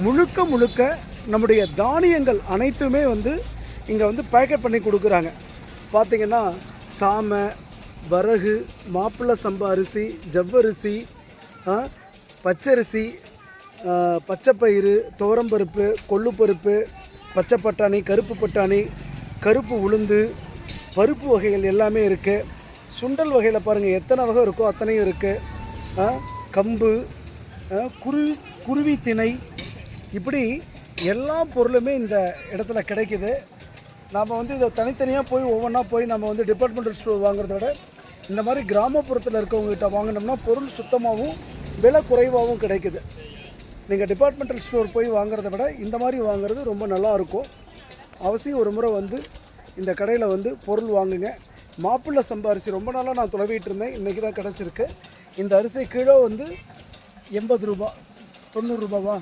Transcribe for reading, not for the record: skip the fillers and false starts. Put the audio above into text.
முழுக்க முழுக்க நம்முடைய தானியங்கள் அனைத்துமே வந்து இங்கே வந்து பேக்கெட் பண்ணி கொடுக்குறாங்க. பார்த்திங்கன்னா சாமை, வரகு, மாப்பிள்ளை சம்பா அரிசி, ஜவ்வரிசி, பச்சரிசி, பச்சைப்பயிறு, துவரம்பருப்பு, கொள்ளுப்பருப்பு, பச்சை பட்டாணி, கருப்பு பட்டாணி, கருப்பு உளுந்து, பருப்பு வகைகள் எல்லாமே இருக்குது. சுண்டல் வகையில் பாருங்கள் எத்தனை வகை இருக்கோ அத்தனையும் இருக்குது. கம்பு, குருவி திணை, இப்படி எல்லா பொருளுமே இந்த இடத்துல கிடைக்குது. நாம் வந்து இதை தனித்தனியாக போய் ஒவ்வொன்றா போய் நம்ம வந்து டிபார்ட்மெண்டல் ஸ்டோர் வாங்குறத விட இந்த மாதிரி கிராமப்புறத்தில் இருக்கவங்ககிட்ட வாங்கினோம்னா பொருள் சுத்தமாகவும் விலை குறைவாகவும் கிடைக்குது. நீங்கள் டிபார்ட்மெண்டல் ஸ்டோர் போய் வாங்குறத விட இந்த மாதிரி வாங்குறது ரொம்ப நல்லாயிருக்கும். அவசியம் ஒரு முறை வந்து இந்த கடையில் வந்து பொருள் வாங்குங்க. மாப்பிள்ளை சம்பா அரிசி ரொம்ப நாளாக நான் தொலைவிட்டு இருந்தேன், இன்றைக்கி தான் கிடச்சிருக்கு. இந்த அரிசி கிலோ வந்து 80 ரூபா, 90 ரூபாவா?